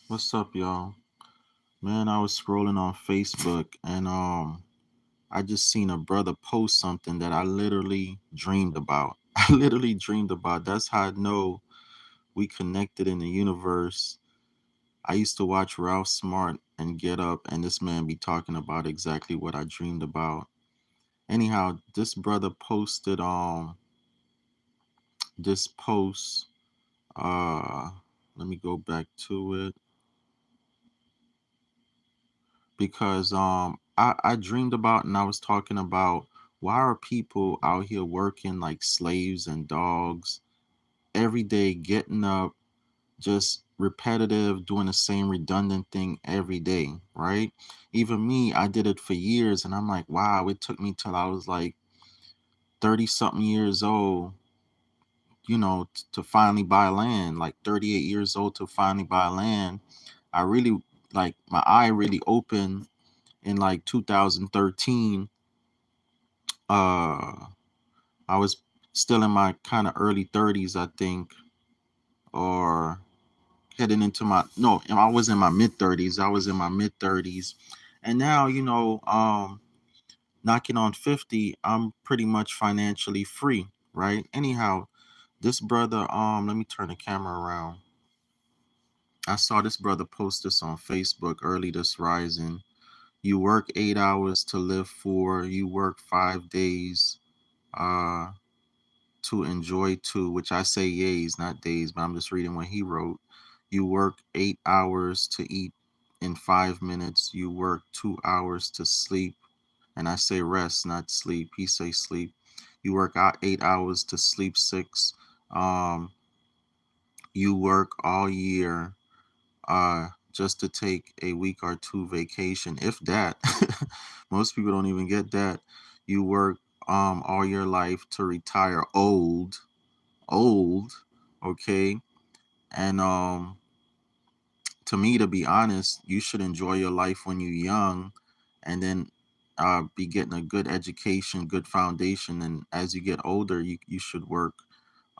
What's up, y'all? Man, I was scrolling on Facebook and I just seen a brother post something that I literally dreamed about. I literally dreamed about. That's how I know we connected in the universe. I used to watch Ralph Smart and Get Up, and this man be talking about exactly what I dreamed about. Anyhow, this brother posted this post. Uh Let me go back to it because I dreamed about and I was talking about why are people out here working like slaves and dogs every day, getting up, just repetitive, doing the same redundant thing every day, right? Even me, I did it for years and I'm like, wow, it took me till I was like 30 something years old, to finally buy land, like 38 years old to finally buy land. I really like my eye really opened in like 2013. uh I was still in my kind of early 30s, I think, or heading into my no, I was in my mid 30s. I was in my mid 30s. And now, knocking on 50, I'm pretty much financially free, right? Anyhow, this brother, let me turn the camera around. I saw this brother post this on Facebook early this rising. You work 8 hours to live for, you work 5 days. Uh to enjoy too, which I say yays, not days, but I'm just reading what he wrote. You work 8 hours to eat in 5 minutes. You work 2 hours to sleep. And I say rest, not sleep. He say sleep. You work out 8 hours to sleep six. Um, you work all year just to take a week or two vacation, if that. Most people don't even get that. You work all your life to retire old, okay? And to me, to be honest, you should enjoy your life when you're young, and then be getting a good education, good foundation. And as you get older, you should work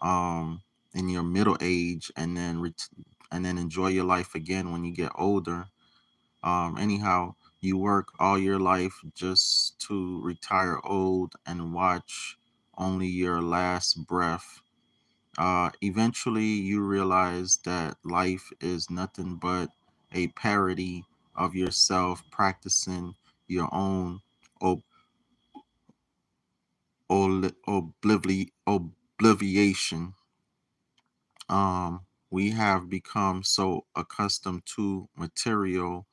um in your middle age, and then and then enjoy your life again when you get older. Anyhow, you work all your life just to retire old and watch only your last breath. Eventually, you realize that life is nothing but a parody of yourself practicing your own ob- obliviation. We have become so accustomed to material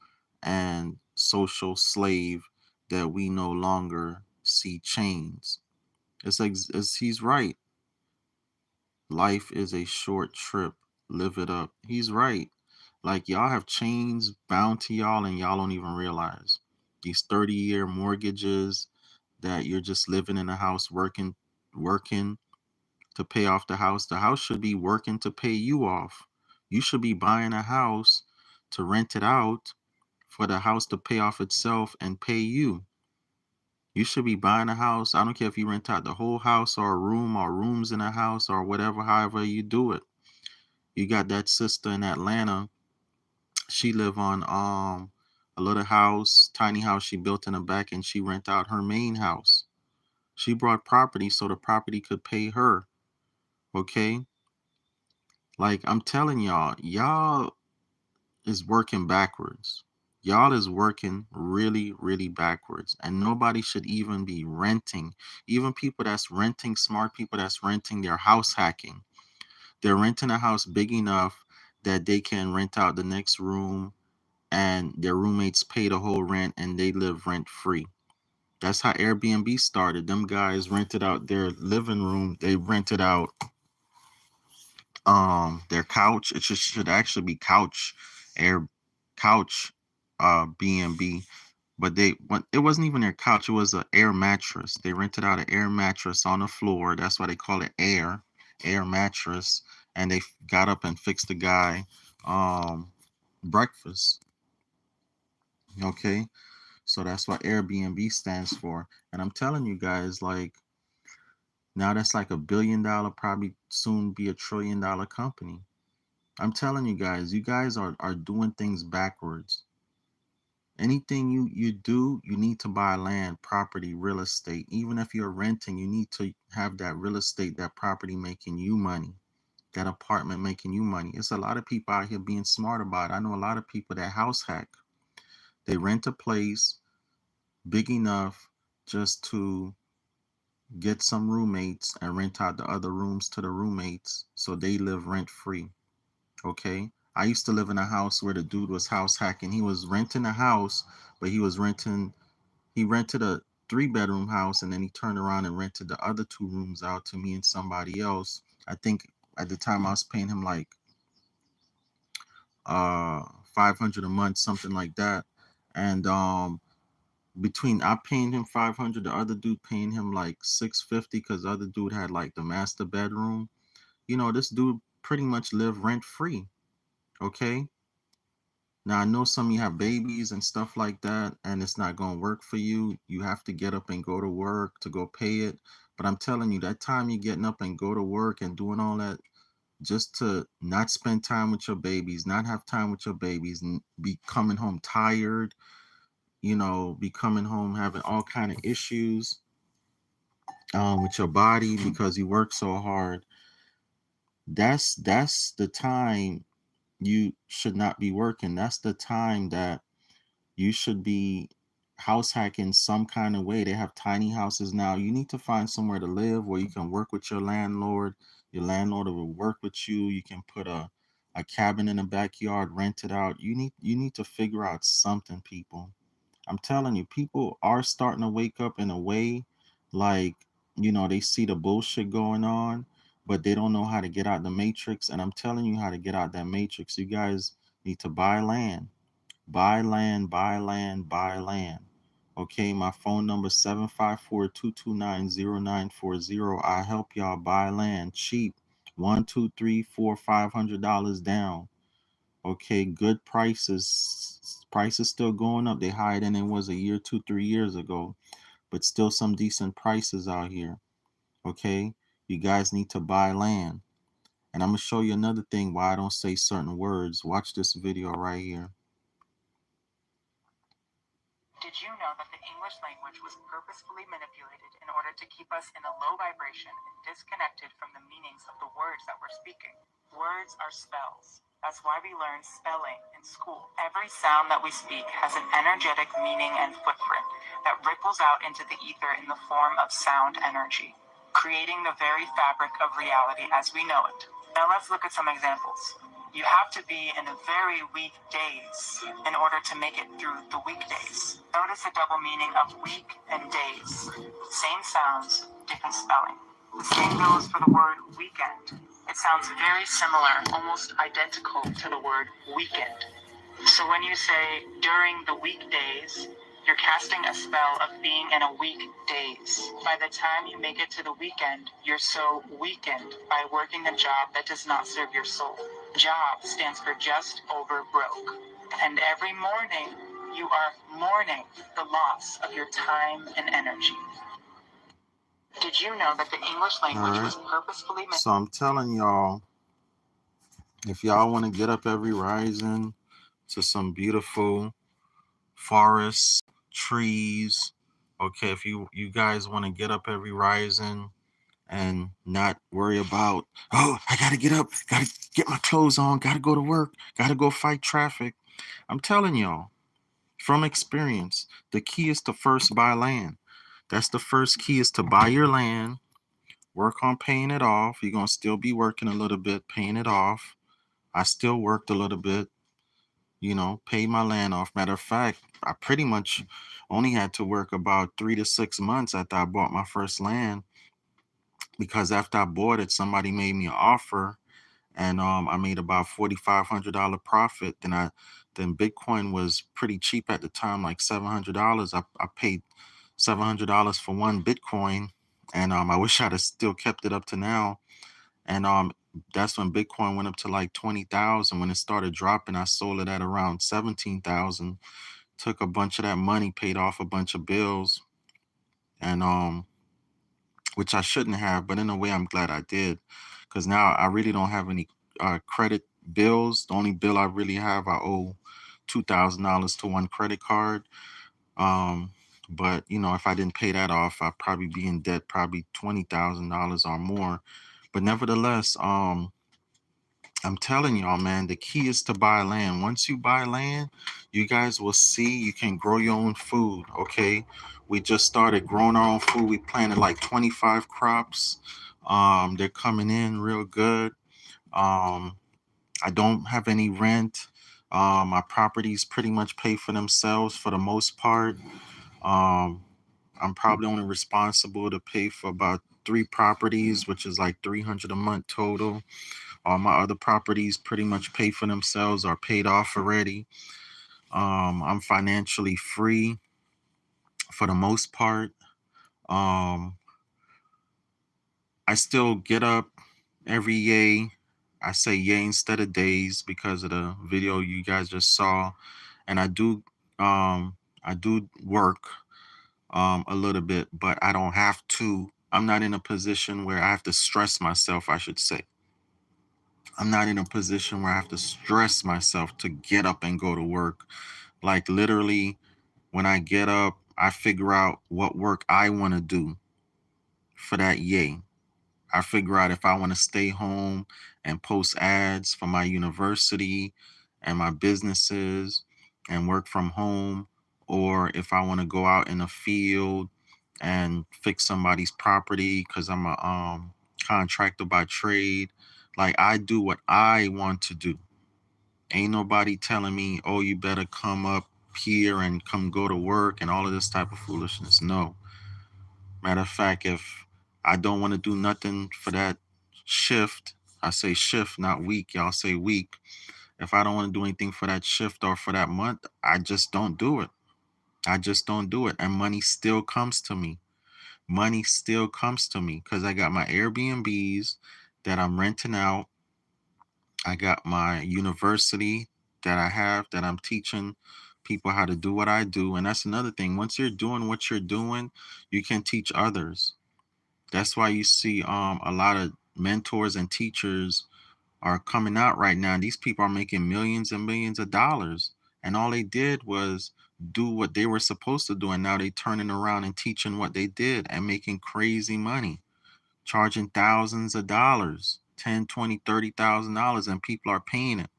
and social slave that we no longer see chains. He's right. Life is a short trip. Live it up. He's right. Like y'all have chains bound to y'all and y'all don't even realize. These 30-year mortgages that you're just living in a house working to pay off the house. The house should be working to pay you off. You should be buying a house to rent it out for the house to pay off itself and pay you. You should be buying a house. I don't care if you rent out the whole house or a room or rooms in a house or whatever, however you do it. You got that sister in Atlanta. She live on a little house, tiny house she built in the back, and she rent out her main house. She brought property so the property could pay her. Okay? Like I'm telling y'all is working backwards. Y'all is working really, really backwards. And nobody should even be renting. Even people that's renting, smart people that's renting, they're house hacking. They're renting a house big enough that they can rent out the next room and their roommates pay the whole rent and they live rent free. That's how Airbnb started. Them guys rented out their living room. They rented out their couch. It should actually be air couch B&B, but it wasn't even their couch. It was an air mattress. They rented out an air mattress on the floor. That's why they call it air mattress. And they got up and fixed the guy breakfast. Okay, so that's what Airbnb stands for. And I'm telling you guys, like, now that's like $1 billion, probably soon be $1 trillion company. I'm telling you guys are doing things backwards. Anything you do, you need to buy land, property, real estate. Even if you're renting, you need to have that real estate, that property making you money, that apartment making you money. It's a lot of people out here being smart about it. I know a lot of people that house hack. They rent a place big enough just to get some roommates and rent out the other rooms to the roommates so they live rent free. Okay. I used to live in a house where the dude was house hacking. He was renting a house, but he rented a 3 bedroom house and then he turned around and rented the other 2 rooms out to me and somebody else. I think at the time I was paying him like 500 a month, something like that. And between I paying him 500, the other dude paying him like 650 because the other dude had like the master bedroom. This dude pretty much lived rent free. Okay. Now I know some of you have babies and stuff like that, and it's not gonna work for you. You have to get up and go to work to go pay it. But I'm telling you, that time you're getting up and go to work and doing all that just to not spend time with your babies, not have time with your babies, and be coming home tired, be coming home having all kind of issues with your body because you work so hard. That's the time you should not be working. That's the time that you should be house hacking some kind of way. They have tiny houses now. You need to find somewhere to live where you can work with your landlord. Your landlord will work with you. You can put a cabin in the backyard, rent it out. You need to figure out something, people. I'm telling you, people are starting to wake up in a way like, they see the bullshit going on, but they don't know how to get out the matrix. And I'm telling you how to get out that matrix. You guys need to buy land. Buy land, buy land, buy land. Okay, my phone number 754-229-0940. I help y'all buy land cheap. One, two, three, four, $500 down. Okay, good prices. Prices still going up. They higher than it was a year, 2, 3 years ago, but still some decent prices out here. Okay, you guys need to buy land. And I'm gonna show you another thing why I don't say certain words. Watch this video right here. Did you know that the English language was purposefully manipulated in order to keep us in a low vibration and disconnected from the meanings of the words that we're speaking? Words are spells. That's why we learn spelling in school. Every sound that we speak has an energetic meaning and footprint that ripples out into the ether in the form of sound energy, creating the very fabric of reality as we know it. Now let's look at some examples. You have to be in a very weak days in order to make it through the weekdays. Notice the double meaning of week and days. Same sounds, different spelling. The same goes for the word weekend. It sounds very similar, almost identical to the word weekend. So when you say during the weekdays, you're casting a spell of being in a week days. By the time you make it to the weekend, you're so weakened by working a job that does not serve your soul. Job stands for just over broke. And every morning, you are mourning the loss of your time and energy. Did you know that the English language was purposefully... So I'm telling y'all, if y'all want to get up every rising to some beautiful forests, trees, okay, if you guys want to get up every rising and not worry about, oh, I gotta get up, gotta get my clothes on, gotta go to work, gotta go fight traffic. I'm telling y'all, from experience, the key is to first buy land. That's the first key, is to buy your land, work on paying it off. You're gonna still be working a little bit, paying it off. I still worked a little bit, paid my land off. Matter of fact, I pretty much only had to work about 3 to 6 months after I bought my first land, because after I bought it, somebody made me an offer, and I made about $4,500 profit. Then Bitcoin was pretty cheap at the time, like $700. I paid $700 for one Bitcoin, and I wish I'd have still kept it up to now. And that's when Bitcoin went up to like 20,000. When it started dropping, I sold it at around 17,000. Took a bunch of that money, paid off a bunch of bills, and which I shouldn't have, but in a way I'm glad I did, because now I really don't have any credit bills. The only bill I really have, I owe $2,000 to one credit card. Um, but if I didn't pay that off, I'd probably be in debt, probably $20,000 or more. But nevertheless, I'm telling y'all, man, the key is to buy land. Once you buy land, you guys will see you can grow your own food. Okay, we just started growing our own food. We planted like 25 crops. They're coming in real good. Um, I don't have any rent. My properties pretty much pay for themselves for the most part. Um, I'm probably only responsible to pay for about three properties, which is like 300 a month total. All my other properties pretty much pay for themselves or paid off already. I'm financially free for the most part. Um, I still get up every yay. I say yay instead of days because of the video you guys just saw, and I do work a little bit, but I don't have to. I'm not in a position where I have to stress myself, I should say. I'm not in a position where I have to stress myself to get up and go to work. Like literally, when I get up, I figure out what work I want to do for that yay. I figure out if I want to stay home and post ads for my university and my businesses and work from home, or if I want to go out in the field and fix somebody's property because I'm a contractor by trade. Like I do what I want to do. Ain't nobody telling me, oh, you better come up here and come go to work and all of this type of foolishness. No. Matter of fact, if I don't want to do nothing for that shift, I say shift, not week. Y'all say week. If I don't want to do anything for that shift or for that month, I just don't do it. I just don't do it. And money still comes to me. Money still comes to me because I got my Airbnbs that I'm renting out. I got my university that I have that I'm teaching people how to do what I do. And that's another thing. Once you're doing what you're doing, you can teach others. That's why you see a lot of mentors and teachers are coming out right now. These people are making millions and millions of dollars. And all they did was do what they were supposed to do. And now they turning around and teaching what they did and making crazy money, charging thousands of dollars, 10, 20, $30,000, and people are paying it.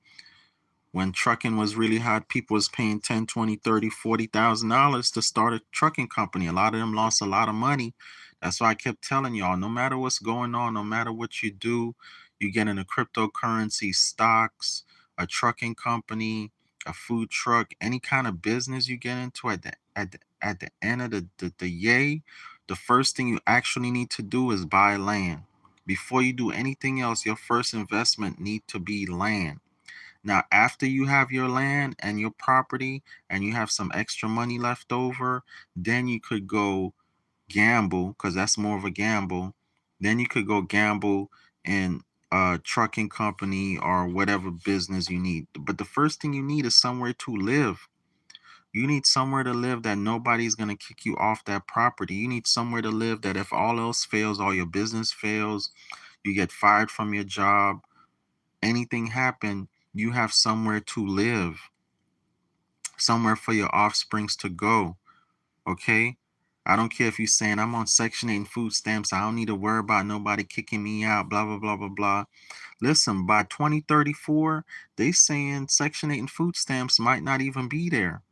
When trucking was really hot, people was paying 10, 20, 30, $40,000 to start a trucking company. A lot of them lost a lot of money. That's why I kept telling y'all, no matter what's going on, no matter what you do, you get into cryptocurrency, stocks, a trucking company, a food truck, any kind of business you get into at the end of the yay, the first thing you actually need to do is buy land. Before you do anything else, your first investment need to be land. Now, after you have your land and your property and you have some extra money left over, then you could go gamble because that's more of a gamble. Then you could go gamble in a trucking company or whatever business you need. But the first thing you need is somewhere to live. You need somewhere to live that nobody's going to kick you off that property. You need somewhere to live that if all else fails, all your business fails, you get fired from your job, anything happen, you have somewhere to live, somewhere for your offsprings to go. Okay? I don't care if you're saying I'm on Section 8 and food stamps. I don't need to worry about nobody kicking me out, blah, blah, blah, blah, blah. Listen, by 2034, they saying Section 8 and food stamps might not even be there.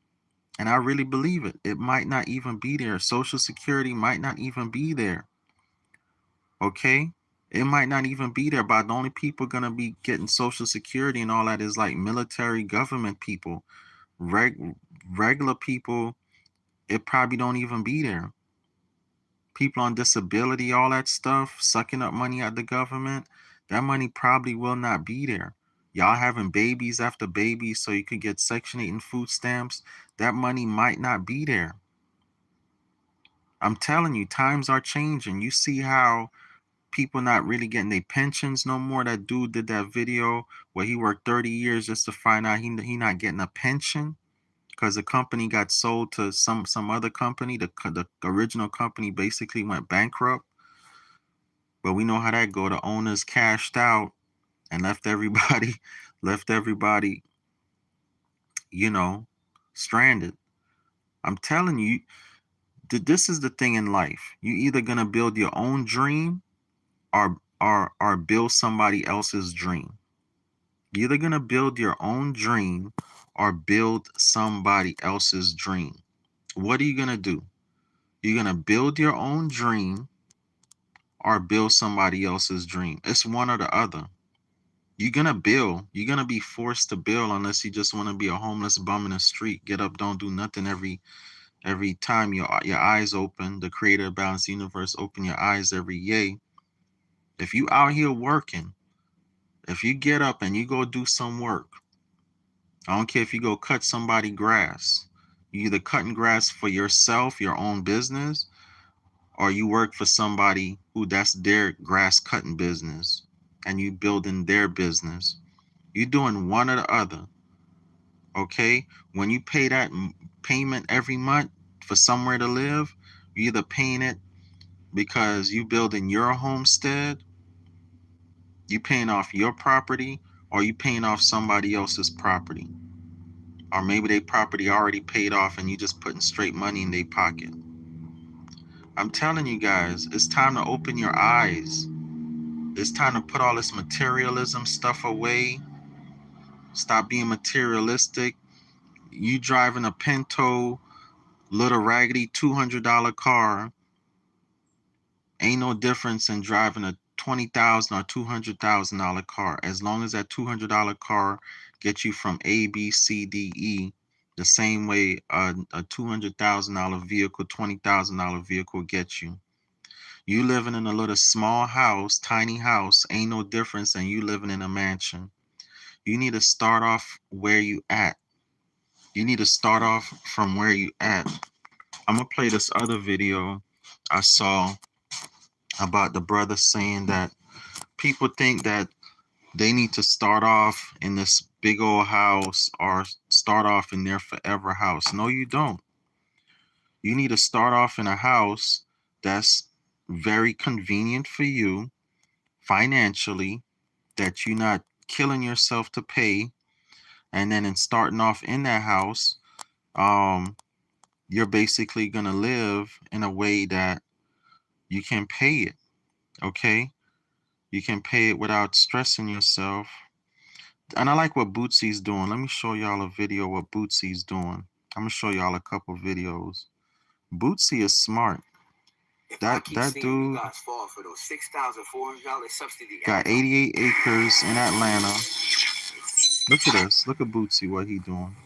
And I really believe it. It might not even be there. Social Security might not even be there. Okay? It might not even be there, but the only people gonna be getting Social Security and all that is like military government people. Regular people, it probably don't even be there. People on disability, all that stuff, sucking up money at the government, that money probably will not be there. Y'all having babies after babies so you could get Section 8 and food stamps, that money might not be there. I'm telling you, times are changing. You see how people not really getting their pensions no more. That dude did that video where he worked 30 years just to find out he not getting a pension because the company got sold to some other company. The original company basically went bankrupt. But we know how that go. The owners cashed out and left everybody left everybody, stranded. I'm telling you, this is the thing in life. You either gonna build your own dream or build somebody else's dream. You're either gonna build your own dream or build somebody else's dream. What are you gonna do? You're gonna build your own dream or build somebody else's dream. It's one or the other. You're gonna build. You're gonna be forced to build unless you just want to be a homeless bum in the street. Get up, don't do nothing every time your eyes open. The creator of balanced universe open your eyes every yay. If you out here working, if you get up and you go do some work, I don't care if you go cut somebody grass. You either cutting grass for yourself, your own business, or you work for somebody who that's their grass cutting business and you building their business. You're doing one or the other. Okay? When you pay that payment every month for somewhere to live, you either paying it because you building your homestead, you paying off your property, or you paying off somebody else's property. Or maybe their property already paid off and you just putting straight money in their pocket. I'm telling you guys, it's time to open your eyes. It's time to put all this materialism stuff away. Stop being materialistic. You driving a Pinto, little raggedy $200 car ain't no difference in driving a $20,000 or $200,000 car. As long as that $200 car gets you from A, B, C, D, E, the same way a $200,000 vehicle, $20,000 vehicle gets you. You living in a little small house, tiny house, ain't no difference than you living in a mansion. You need to start off where you at. You need to start off from where you at. I'm gonna play this other video I saw about the brother saying that people think that they need to start off in this big old house or start off in their forever house. No, you don't. You need to start off in a house that's very convenient for you financially, that you're not killing yourself to pay. And then in starting off in that house, you're basically going to live in a way that you can pay it. Okay? You can pay it without stressing yourself. And I like what Bootsy's doing. Let me show y'all a video what Bootsy's doing. I'm gonna show y'all a couple videos. Bootsy is smart. That dude got 88 acres in Atlanta. Look at this. Look at Bootsy, what he doing.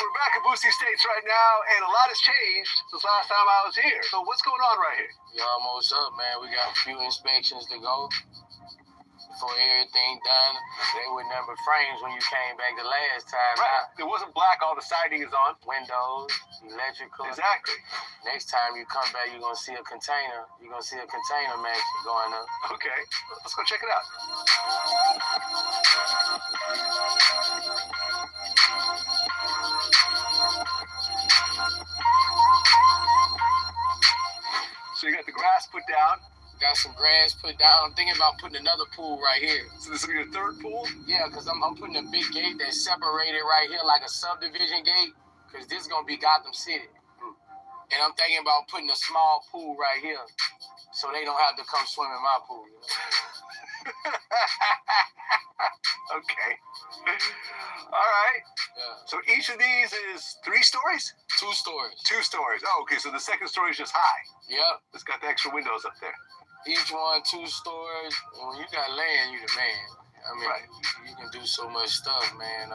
We're back at Boosty States right now, and a lot has changed since last time I was here. So what's going on right here? You're almost up, man. We got a few inspections to go before everything done. They were number frames when you came back the last time. Right. It wasn't black. All the siding is on. Windows, electrical. Exactly. Next time you come back, you're going to see a container. You're going to see a container mansion going up. Okay. Let's go check it out. So you got the grass put down. Got some grass put down. I'm thinking about putting another pool right here. So this will be your third pool? Yeah, because I'm putting a big gate that's separated right here like a subdivision gate, because this is going to be Gotham City. And I'm thinking about putting a small pool right here so they don't have to come swim in my pool. You know? Okay. All right. Yeah. So each of these is 3 stories? 2 stories. 2 stories. Oh, okay. So the second story is just high. Yep. It's got the extra windows up there. Each one 2 stories. And when you got land, you the man. I mean, right. You can do so much stuff, man.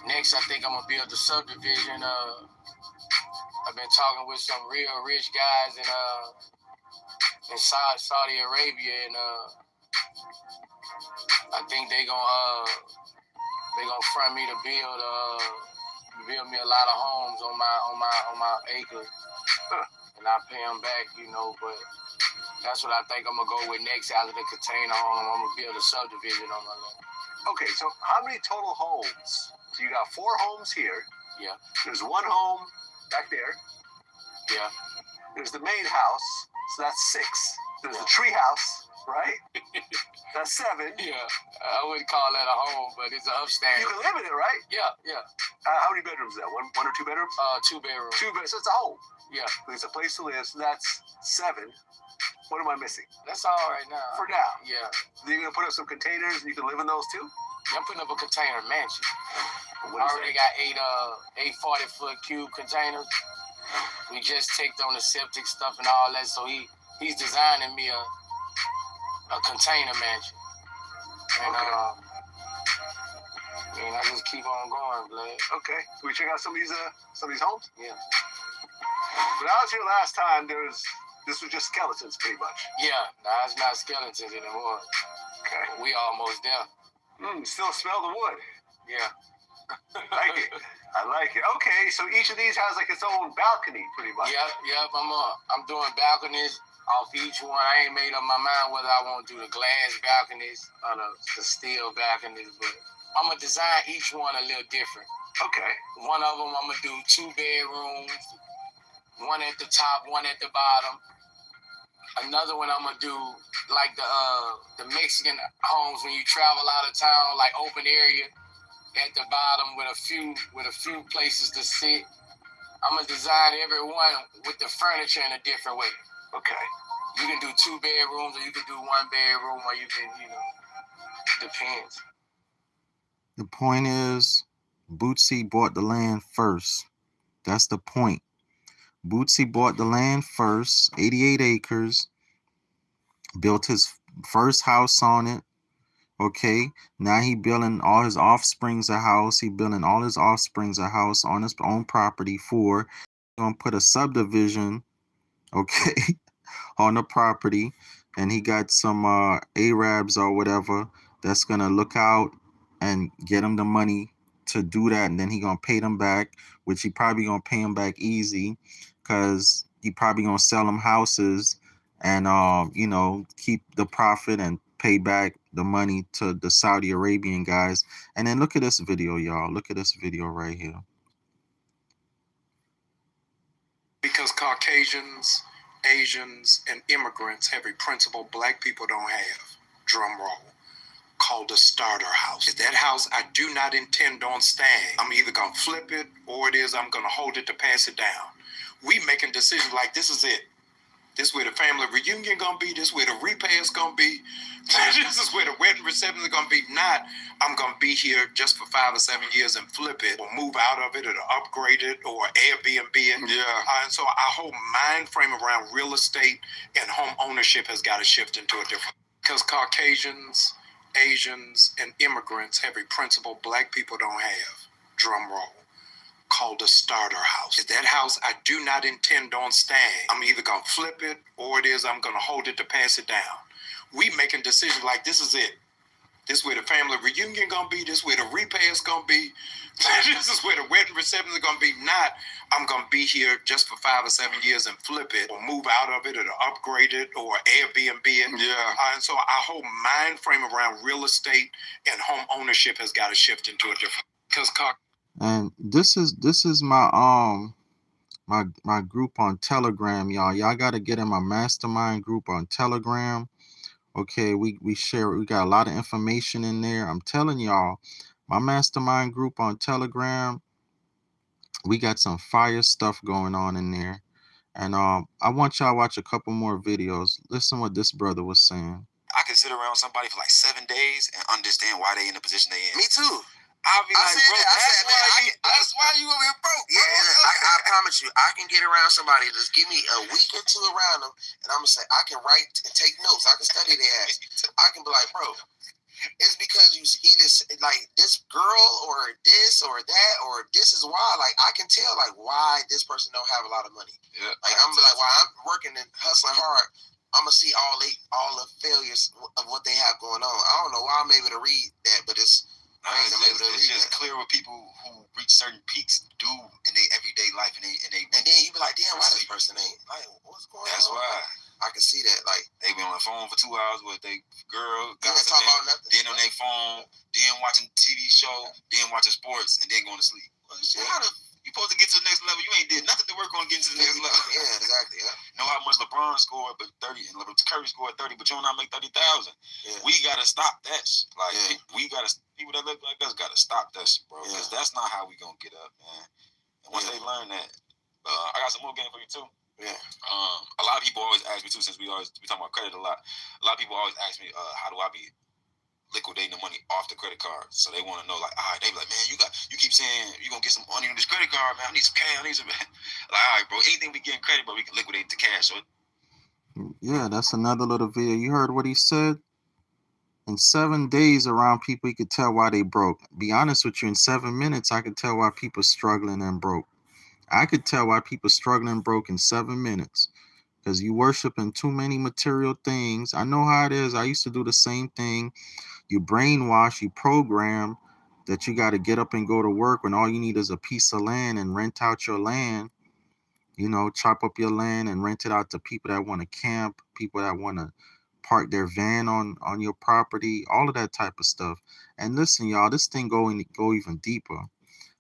Next, I think I'm gonna build a subdivision. I've been talking with some real rich guys in Saudi Arabia, and I think they gonna front me to build me a lot of homes on my acres, and I pay them back, you know. But that's what I think I'm gonna go with next. After the container home, I'm gonna build a subdivision on my land. Okay, so how many total homes? So you got 4 homes here. Yeah. There's one home back there. Yeah. There's the main house, so that's 6. There's the tree house, right? That's 7. Yeah. I wouldn't call that a home, but it's an upstairs. You can live in it, right? Yeah, yeah. How many bedrooms is that? One or 2 bedrooms? 2 bedrooms. 2 bedrooms. So it's a home. Yeah. It's a place to live. So that's 7. What am I missing? That's all right now. For now. Yeah. Then you're gonna put up some containers and you can live in those too? Yeah, I'm putting up a container mansion. What I is already that? got 8 40-foot cube containers. We just take on the septic stuff and all that, so he's designing me a container mansion. And Okay. I just keep on going, Blake. Okay. Can we check out some of these homes? Yeah. When I was here last time, this was just skeletons pretty much. Yeah, nah, it's not skeletons anymore. Okay. We almost there. Still smell the wood. Yeah. I like it. I like it. Okay, so each of these has like its own balcony pretty much. Yep. I'm doing balconies off each one. I ain't made up my mind whether I want to do the glass balconies or the steel balconies, but I'm going to design each one a little different. Okay. One of them I'm going to do 2 bedrooms, one at the top, one at the bottom. Another one I'm going to do like the Mexican homes when you travel out of town, like open area at the bottom with a few places to sit. I'm gonna design every one with the furniture in a different way. Okay. You can do 2 bedrooms, or you can do 1 bedroom, or you can, depends. The point is, Bootsy bought the land first. That's the point. Bootsy bought the land first, 88 acres, built his first house on it. Okay, now he building all his offsprings a house. He building all his offsprings a house on his own property. He's gonna put a subdivision, okay, on the property, and he got some Arabs or whatever that's gonna look out and get him the money to do that, and then he gonna pay them back, which he probably gonna pay him back easy, cause he probably gonna sell them houses and keep the profit and pay back the money to the Saudi Arabian guys. And then look at this video, y'all. Look at this video right here. Because Caucasians, Asians, and immigrants have a principle black people don't have, drum roll, called a starter house. That house I do not intend on staying. I'm either going to flip it or I'm going to hold it to pass it down. We making decisions like this is it. This where the family reunion gonna be. This where the repair's gonna be. This is where the wedding reception is gonna be. Not, I'm gonna be here just for 5 or 7 years and flip it, or move out of it, or upgrade it, or Airbnb it. Yeah. And so our whole mind frame around real estate and home ownership has got to shift into a different. Because Caucasians, Asians, and immigrants have a principle black people don't have. Drum roll. Called a starter house. That house I do not intend on staying. I'm either gonna flip it or I'm gonna hold it to pass it down. We making decisions like this is it. This where the family reunion gonna be. This where the repair's gonna be. This is where the wedding reception is gonna be. Not, I'm gonna be here just for 5 or 7 years and flip it, or move out of it, or upgrade it, or Airbnb it. Yeah. And so our whole mind frame around real estate and home ownership has got to shift into a different. Because And this is my my group on Telegram, y'all. Y'all gotta get in my mastermind group on Telegram. Okay, we got a lot of information in there. I'm telling y'all, my mastermind group on Telegram, we got some fire stuff going on in there. And I want y'all to watch a couple more videos. Listen what this brother was saying. I can sit around somebody for like 7 days and understand why they in the position they in. Me too. I'll be like, bro, that's why you over here broke. Yeah, I promise you, I can get around somebody. Just give me a week or 2 around them, and I'm gonna say I can write and take notes. I can study their ass. I can be like, bro, it's because you either like this girl or this or that or this is why. Like I can tell like why this person don't have a lot of money. Yeah. Like I'm like while I'm working and hustling hard, I'm gonna see all the failures of what they have going on. I don't know why I'm able to read that, but it's just clear what people who reach certain peaks do in their everyday life, and then you be like, damn, why this person ain't like what's going on? That's why I can see that. Like they be on the phone for 2 hours with their girl, talk about nothing. Then on their phone, then watching TV show, then watching sports, and then going to sleep. Shit, how the you supposed to get to the next level? You ain't did nothing to work on getting to the next level. Yeah, exactly. Yeah. Know how much LeBron scored, but 30, and Curry scored 30, but you don't not make 30,000. Yeah. We gotta stop that. Like we gotta people that look like us gotta stop that, bro. Because that's not how we gonna get up, man. And once they learn that, I got some more game for you too. Yeah. A lot of people always ask me too, since we talking about credit a lot. A lot of people always ask me, how do I be liquidating the money off the credit card? So they want to know, like, all right, they be like, man, you keep saying you gonna get some money on this credit card, man. I need some cash. I need some. Like, all right, bro. Anything we get in credit, but we can liquidate the cash. So Yeah, that's another little video. You heard what he said? In 7 days around people, you could tell why they broke. Be honest with you, in 7 minutes, I could tell why people struggling and broke. I could tell why people struggling and broke in 7 minutes. Because you worshiping too many material things. I know how it is. I used to do the same thing. You brainwash, you program that you got to get up and go to work when all you need is a piece of land and rent out your land. You know, chop up your land and rent it out to people that want to camp, people that want to park their van on your property, all of that type of stuff. And listen, y'all, this thing go even deeper.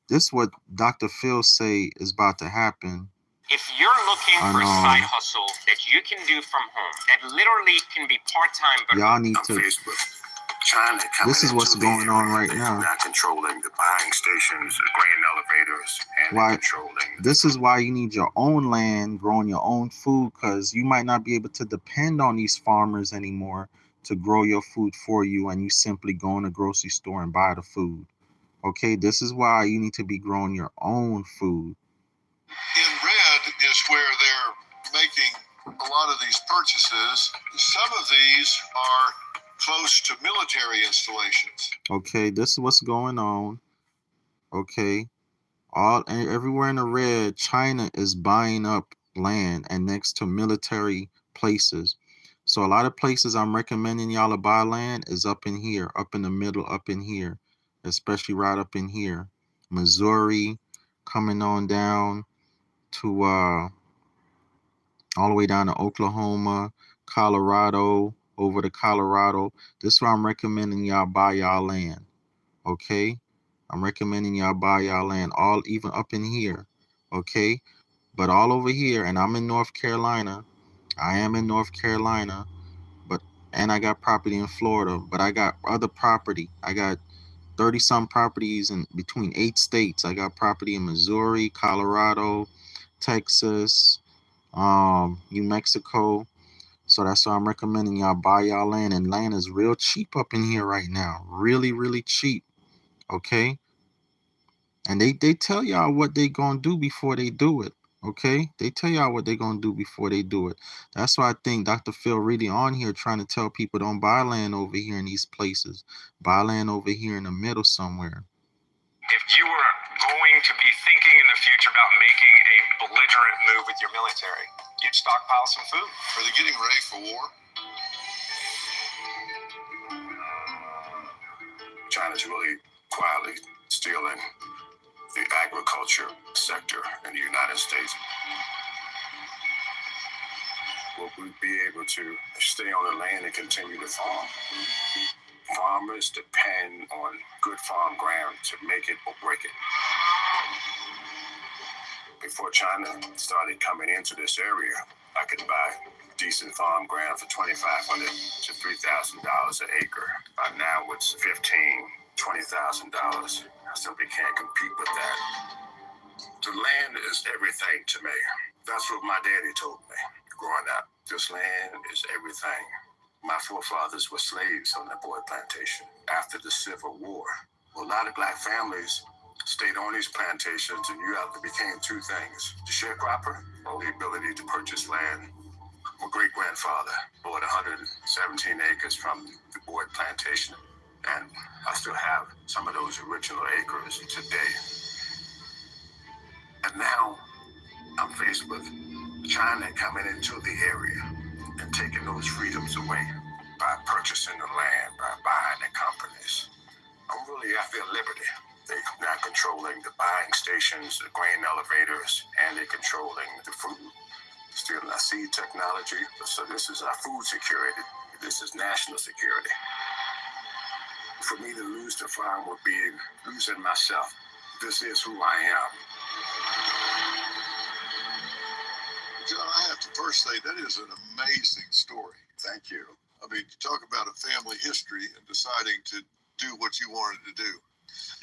This what Dr. Phil say is about to happen. If you're looking for a side hustle that you can do from home, that literally can be part-time, but y'all need to. China this is what's going on right now. Not controlling the buying stations, the grain elevators, and controlling. This is why you need your own land, growing your own food, because you might not be able to depend on these farmers anymore to grow your food for you, and you simply go in the grocery store and buy the food. Okay, this is why you need to be growing your own food. In red is where they're making a lot of these purchases. Some of these are close to military installations. Okay, this is what's going on. Okay, everywhere in the red, China is buying up land and next to military places. So a lot of places I'm recommending y'all to buy land is up in here, up in the middle, up in here, especially right up in here. Missouri, coming on down to all the way down to Oklahoma, Colorado, over to Colorado. This is why I'm recommending y'all buy y'all land. Okay? I'm recommending y'all buy y'all land, all even up in here. Okay? But all over here, and I'm in North Carolina. I am in North Carolina, and I got property in Florida, but I got other property. I got 30 some properties in between 8 states. I got property in Missouri, Colorado, Texas, New Mexico. So that's why I'm recommending y'all buy y'all land, and land is real cheap up in here right now. Really, really cheap. Okay? And they tell y'all what they gonna do before they do it. Okay? They tell y'all what they gonna do before they do it. That's why I think Dr. Phil really on here trying to tell people don't buy land over here in these places. Buy land over here in the middle somewhere. If you were going to be thinking in the future about making a belligerent move with your military, you'd stockpile some food. Are they getting ready for war? China's really quietly stealing the agriculture sector in the United States. Will we be able to stay on the land and continue to farm? Farmers depend on good farm ground to make it or break it. Before China started coming into this area, I could buy decent farm ground for $2,500 to $3,000 an acre. Now it's $15,000, $20,000. I simply can't compete with that. The land is everything to me. That's what my daddy told me growing up. This land is everything. My forefathers were slaves on the boy plantation. After the Civil War, a lot of black families stayed on these plantations, and you either became two things: the sharecropper or the ability to purchase land. My great-grandfather bought 117 acres from the Boyd plantation, and I still have some of those original acres today. And now I'm faced with China coming into the area and taking those freedoms away by purchasing the land, by buying the companies. I'm really after liberty. They're not controlling the buying stations, the grain elevators, and they're controlling the food. Stealing our seed technology. So this is our food security. This is national security. For me to lose the farm would be losing myself. This is who I am. John, I have to first say that is an amazing story. Thank you. I mean, you talk about a family history and deciding to do what you wanted to do.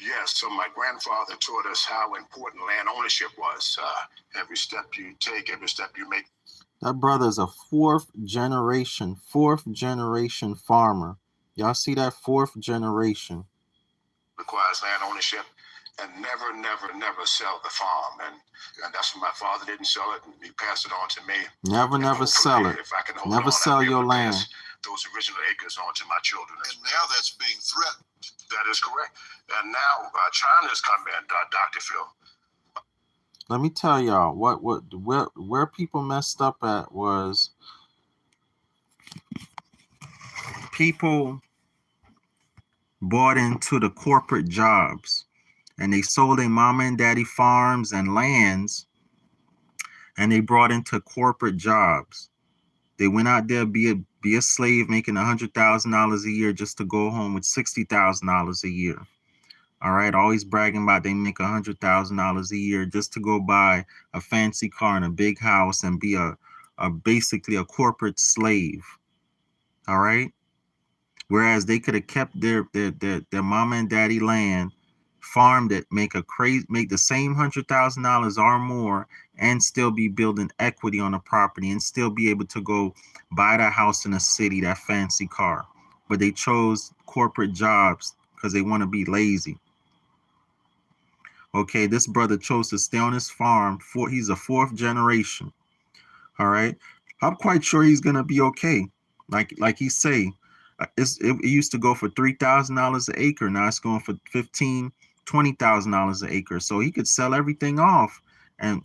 Yes, so my grandfather taught us how important land ownership was. Every step you take, every step you make. That brother's a fourth generation farmer. Y'all see that? Fourth generation. Requires land ownership and never sell the farm. And that's what my father didn't sell it, and he passed it on to me. Never sell it. If I can hold Never on, sell I'll be able your to land. pass those original acres on to my children. And now that's being threatened. That is correct. And now China's come in, Dr. Phil. Let me tell y'all where people messed up at was people bought into the corporate jobs and they sold their mama and daddy farms and lands and they brought into corporate jobs. They went out there be a slave making $100,000 a year just to go home with $60,000 a year. All right, always bragging about they make $100,000 a year just to go buy a fancy car and a big house and be a basically a corporate slave. All right, whereas they could have kept their mama and daddy land, farmed it, make the same $100,000 or more, and still be building equity on the property and still be able to go buy that house in a city, that fancy car. But they chose corporate jobs because they want to be lazy. Okay, this brother chose to stay on his farm. He's a fourth generation. All right, I'm quite sure he's gonna be okay. Like he say, it used to go for $3,000 an acre. Now it's going for $20,000 an acre. So he could sell everything off and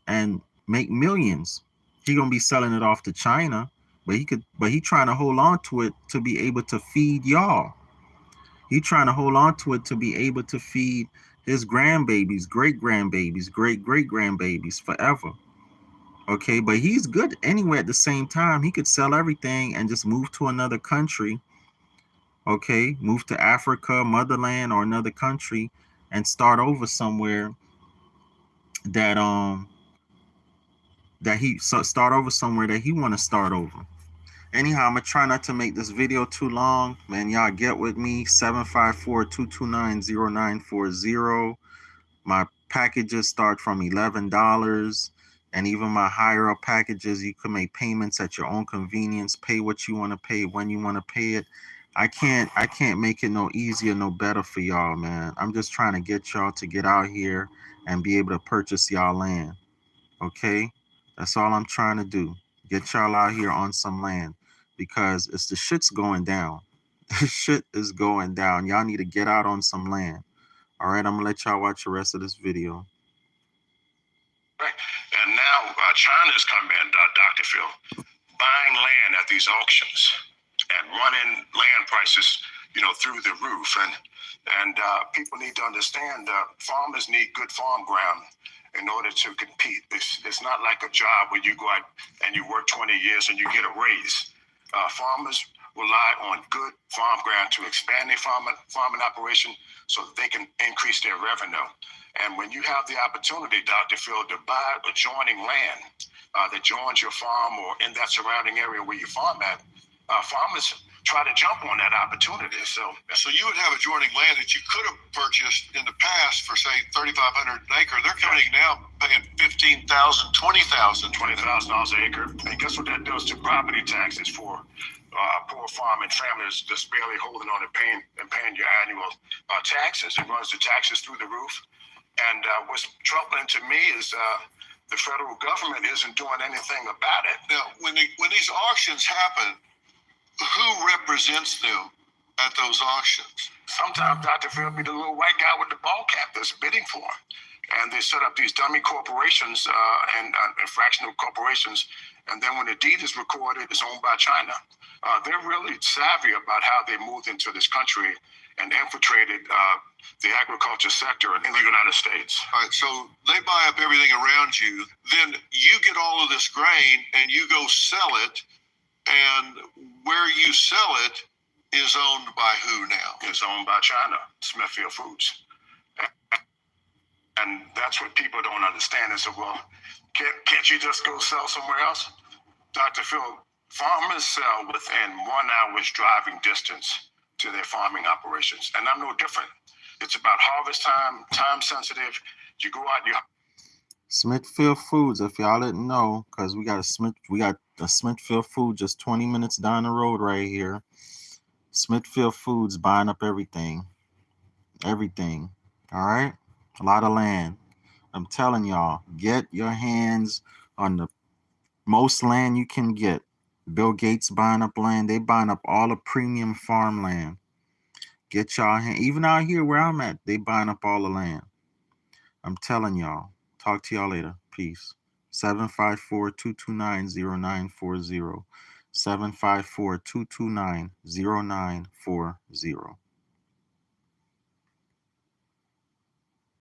make millions. He gonna be selling it off to China, but he trying to hold on to it to be able to feed y'all. He trying to hold on to it to be able to feed his grandbabies, great grandbabies, great grandbabies forever. Okay, but he's good anyway at the same time. He could sell everything and just move to another country. Okay, move to Africa, motherland, or another country and start over somewhere that start over somewhere that he want to start over. Anyhow, I'm gonna try not to make this video too long. Man, y'all get with me. 754-229-0940. My packages start from $11, and even my higher up packages, you can make payments at your own convenience. Pay what you want to pay when you want to pay it. I can't make it no easier, no better for y'all, man. I'm just trying to get y'all to get out here and be able to purchase y'all land. Okay, that's all I'm trying to do. Get y'all out here on some land because it's the shit's going down. The shit is going down. Y'all need to get out on some land. All right, I'm gonna let y'all watch the rest of this video. And now China's come in, Dr. Phil, buying land at these auctions and running land prices, through the roof. And people need to understand farmers need good farm ground in order to compete. It's not like a job where you go out and you work 20 years and you get a raise. Farmers rely on good farm ground to expand their farming operation so that they can increase their revenue. And when you have the opportunity, Dr. Phil, to buy adjoining land that joins your farm or in that surrounding area where you farm at, farmers try to jump on that opportunity. So you would have adjoining land that you could have purchased in the past for, say, $3,500 an acre. They're coming now paying $15,000, $20,000 an acre. And guess what that does to property taxes for poor farming families just barely holding on and paying your annual taxes? It runs the taxes through the roof. And what's troubling to me is the federal government isn't doing anything about it. Now, when these auctions happen, who represents them at those auctions? Sometimes Dr. Phil be the little white guy with the ball cap that's bidding for them. And they set up these dummy corporations and fractional corporations. And then when the deed is recorded, it's owned by China. They're really savvy about how they moved into this country and infiltrated the agriculture sector in the United States. All right, so they buy up everything around you. Then you get all of this grain and you go sell it. And where you sell it is owned by who now? It's owned by China, Smithfield Foods. And That's what people don't understand. They say, well, can't you just go sell somewhere else? Dr. Phil, farmers sell within 1 hour's driving distance to their farming operations. And I'm no different. It's about harvest time, time sensitive. You go out, you Smithfield Foods, if y'all didn't know, because we got a Smithfield Food just 20 minutes down the road right here. Smithfield Foods buying up everything. Everything. All right? A lot of land. I'm telling y'all, get your hands on the most land you can get. Bill Gates buying up land. They buying up all the premium farmland. Get y'all hand. Even out here where I'm at, they buying up all the land. I'm telling y'all. Talk to y'all later. Peace. 754-229-0940. 754-229-0940.